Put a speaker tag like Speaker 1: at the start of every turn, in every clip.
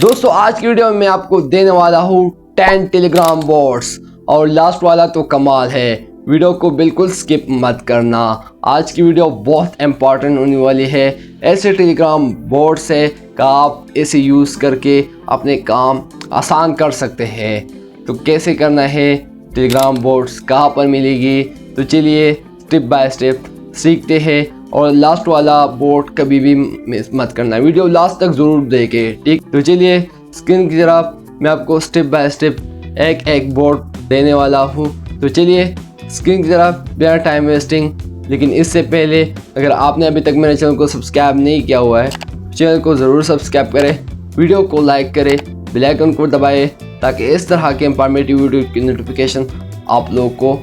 Speaker 1: दोस्तों आज की वीडियो में मैं आपको देने वाला हूँ 10 टेलीग्राम बोट्स और लास्ट वाला तो कमाल है। वीडियो को बिल्कुल स्किप मत करना। आज की वीडियो बहुत इंपॉर्टेंट होने वाली है। ऐसे टेलीग्राम बोट्स है कि आप इसे यूज़ करके अपने काम आसान कर सकते हैं। तो कैसे करना है, टेलीग्राम बोट्स कहाँ पर मिलेगी, तो चलिए स्टेप बाय स्टेप सीखते हैं। और लास्ट वाला बोट कभी भी मिस मत करना, वीडियो लास्ट तक ज़रूर देखें, ठीक। तो चलिए स्क्रीन की तरफ मैं आपको स्टेप बाय स्टेप एक एक बोट देने वाला हूँ। तो चलिए स्क्रीन की तरफ बिना टाइम वेस्टिंग। लेकिन इससे पहले अगर आपने अभी तक मेरे चैनल को सब्सक्राइब नहीं किया हुआ है, चैनल को ज़रूर सब्सक्राइब करें, वीडियो को लाइक करें, बेल आइकन को दबाएं ताकि इस तरह के इंफॉर्मेटिव वीडियो की नोटिफिकेशन आप लोगों को।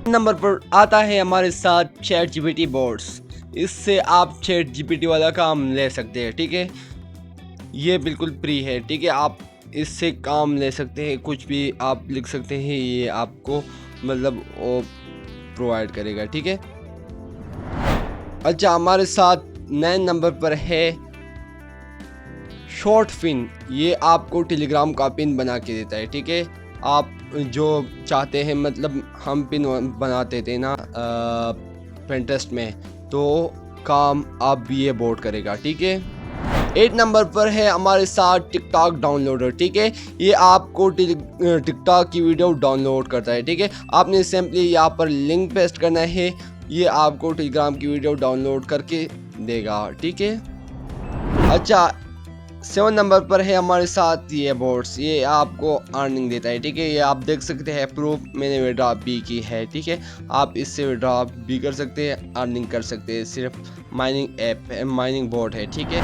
Speaker 1: नंबर पर आता है हमारे साथ चैट जीपीटी बोट्स। इससे आप चैट जीपीटी वाला काम ले सकते हैं, ठीक है। ये बिल्कुल फ्री है, ठीक है। आप इससे काम ले सकते हैं, कुछ भी आप लिख सकते हैं, ये आपको मतलब वो प्रोवाइड करेगा, ठीक है। अच्छा, हमारे साथ 9 नंबर पर है शॉर्ट पिन। ये आपको टेलीग्राम का पिन बना के देता है, ठीक है। आप जो चाहते हैं, मतलब हम पिन बनाते थे ना पिंटरेस्ट में, तो काम आप भी ये बोट करेगा, ठीक है। 8 नंबर पर है हमारे साथ टिकटॉक डाउनलोडर, ठीक है। ये आपको टिकटॉक की वीडियो डाउनलोड करता है, ठीक है। आपने सिंपली यहाँ पर लिंक पेस्ट करना है, ये आपको टेलीग्राम की वीडियो डाउनलोड करके देगा, ठीक है। अच्छा, 7 नंबर पर है हमारे साथ ये बोट्स। ये आपको अर्निंग देता है, ठीक है। ये आप देख सकते हैं प्रूफ, मैंने विड्रॉ भी की है, ठीक है। आप इससे विड्रॉ भी कर सकते हैं, अर्निंग कर सकते हैं। सिर्फ माइनिंग ऐप है, माइनिंग बोट है, ठीक है।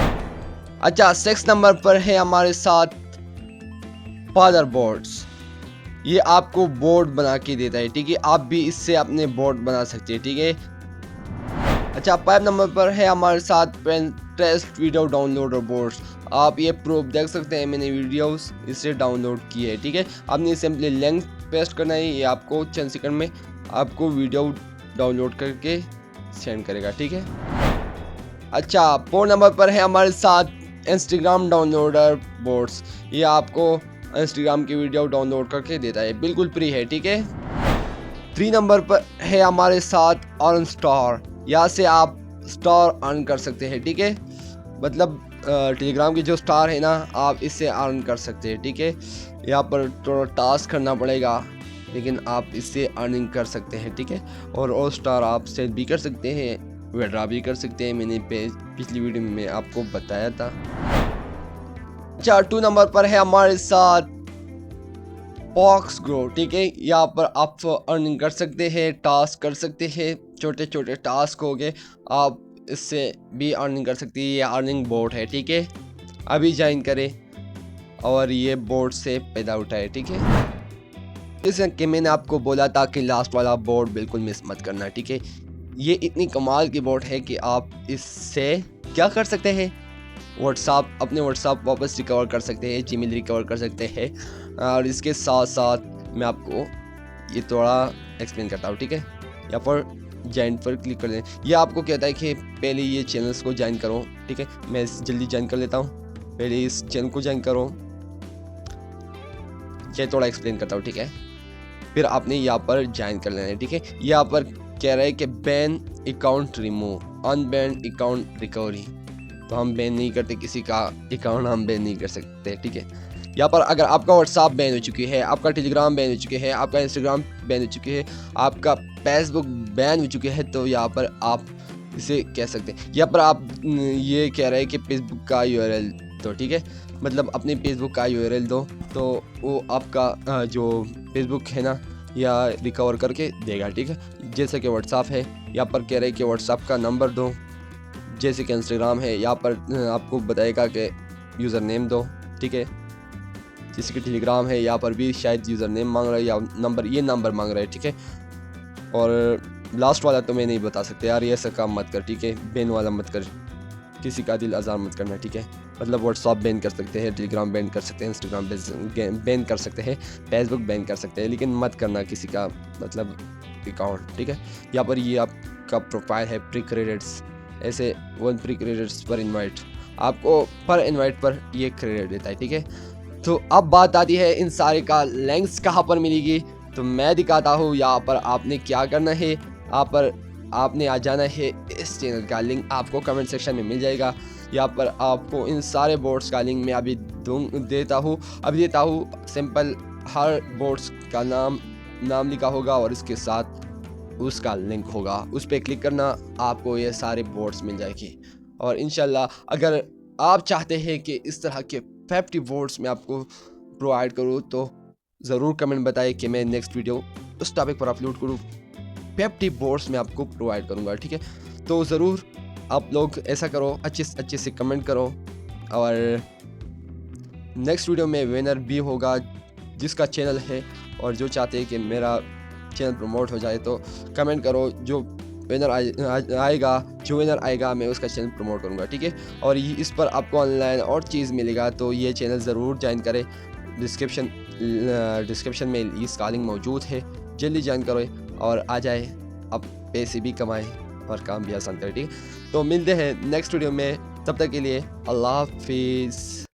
Speaker 1: अच्छा, 6 नंबर पर है हमारे साथ फादर बोट्स। ये आपको बोट बना के देता है, ठीक है। आप भी इससे अपने बोट बना सकते हैं, ठीक है। अच्छा, 5 नंबर पर है हमारे साथ पिंटरेस्ट वीडियो डाउनलोडर बोट्स। आप ये प्रूफ देख सकते हैं, मैंने वीडियोस इससे डाउनलोड की है, ठीक है। आपने सिंपली लिंक पेस्ट करना है, ये आपको चंद सेकंड में आपको वीडियो डाउनलोड करके सेंड करेगा, ठीक है। अच्छा, 4 नंबर पर है हमारे साथ इंस्टाग्राम डाउनलोडर बोट्स। ये आपको इंस्टाग्राम की वीडियो डाउनलोड करके देता है, बिल्कुल फ्री है, ठीक है। 3 नंबर पर है हमारे साथ अर्न स्टार। यहाँ से आप स्टार अर्न कर सकते हैं, ठीक है। मतलब टेलीग्राम की जो स्टार है ना, आप इससे अर्न कर सकते हैं, ठीक है। यहाँ पर थोड़ा टास्क करना पड़ेगा, लेकिन आप इससे अर्निंग कर सकते हैं, ठीक है। और स्टार आप सेल भी कर सकते हैं, विड्रॉ भी कर सकते हैं। मैंने पिछली वीडियो में आपको बताया था। अच्छा, 2 नंबर पर है हमारे साथ बॉक्स ग्रो, ठीक है। यहाँ पर आप अर्निंग कर सकते हैं, टास्क कर सकते हैं, छोटे छोटे टास्क हो गए, आप इससे भी अर्निंग कर सकते हैं। ये अर्निंग बोट है, ठीक है। अभी ज्वाइन करें और ये बोट से पैदा उठाए, ठीक है। जैसे कि मैंने आपको बोला था कि लास्ट वाला बोट बिल्कुल मिस मत करना, ठीक है। ये इतनी कमाल की बोट है कि आप इससे क्या कर सकते हैं, व्हाट्सएप, अपने व्हाट्सएप वापस रिकवर कर सकते हैं, जीमेल रिकवर कर सकते हैं। और इसके साथ साथ मैं आपको ये थोड़ा एक्सप्लेन करता हूँ, ठीक है। यहाँ पर ज्वाइन पर क्लिक कर दें। ये आपको कहता है कि पहले ये चैनल्स को ज्वाइन करो, ठीक है। मैं जल्दी ज्वाइन कर लेता हूँ, पहले इस चैनल को ज्वाइन करो। ये थोड़ा एक्सप्लेन करता हूँ, ठीक है। फिर आपने यहाँ पर ज्वाइन कर लेना है, ठीक है। यहाँ पर कह रहा है कि ban account remove, unban account recovery. तो हम बैन नहीं करते किसी का अकाउंट, हम बैन नहीं कर सकते, ठीक है। यहाँ पर अगर आपका व्हाट्सएप बैन हो चुकी है, आपका टेलीग्राम बैन हो चुके हैं, आपका इंस्टाग्राम बैन हो चुके हैं, आपका फेसबुक बैन हो चुके हैं, तो यहाँ पर आप इसे कह सकते हैं। यहाँ पर आप ये कह रहे हैं कि फेसबुक का यूआरएल दो, ठीक है। मतलब अपने फेसबुक का यूआरएल दो, तो वो आपका जो फेसबुक है ना, या रिकवर करके देगा, ठीक है। जैसे कि व्हाट्सएप है, यहाँ पर कह रहे हैं कि व्हाट्सएप का नंबर दो। जैसे कि इंस्टाग्राम है, यहाँ पर आपको बताएगा कि यूज़र नेम दो, ठीक है। जैसे कि टेलीग्राम है, यहाँ पर भी शायद यूज़र नेम मांग रहा है या नंबर, ये नंबर मांग रहा है, ठीक है। और लास्ट वाला तो मैं नहीं बता सकते यार, ये ऐसा काम मत कर, ठीक है। बैन वाला मत कर, किसी का दिल आज़ार मत करना, ठीक है। मतलब व्हाट्सएप बैन कर सकते हैं, टेलीग्राम बैन कर सकते हैं, इंस्टाग्राम बैन कर सकते हैं, फेसबुक बैन कर सकते हैं, लेकिन मत करना किसी का मतलब अकाउंट, ठीक है। यहाँ पर ये आपका प्रोफाइल है, प्री क्रेडिट्स, ऐसे 1 प्री क्रेडिट्स पर इनवाइट, आपको पर इनवाइट पर ये क्रेडिट देता है, ठीक है। तो अब बात आती है इन सारे का लिंक्स कहाँ पर मिलेगी, तो मैं दिखाता हूँ। यहाँ पर आपने क्या करना है, यहाँ पर आपने आ जाना है, इस चैनल का लिंक आपको कमेंट सेक्शन में मिल जाएगा। यहाँ पर आपको इन सारे बोर्ड्स का लिंक मैं अभी देता हूँ। सिंपल हर बोर्ड्स का नाम लिखा होगा और इसके साथ उसका लिंक होगा, उस पर क्लिक करना, आपको ये सारे बोर्ड्स मिल जाएगी। और इंशाल्लाह अगर आप चाहते हैं कि इस तरह के 50 बोर्ड्स मैं आपको प्रोवाइड करूँ तो ज़रूर कमेंट बताइए कि मैं नेक्स्ट वीडियो उस टॉपिक पर अपलोड करूँ। 50 बोर्ड्स मैं आपको प्रोवाइड करूँगा, ठीक है। तो ज़रूर आप लोग ऐसा करो, अच्छे से कमेंट करो। और नेक्स्ट वीडियो में विनर भी होगा जिसका चैनल है और जो चाहते हैं कि मेरा चैनल प्रमोट हो जाए, तो कमेंट करो। जो विनर आएगा मैं उसका चैनल प्रमोट करूँगा, ठीक है। और इस पर आपको ऑनलाइन और चीज़ मिलेगा, तो ये चैनल ज़रूर ज्वाइन करें। डिस्क्रिप्शन में इसका लिंक मौजूद है, जल्दी ज्वाइन करो और आ जाए, आप पैसे भी कमाएं और काम भी आसान करें, ठीक है। तो मिलते हैं नेक्स्ट वीडियो में, तब तक के लिए अल्लाह हाफिज़।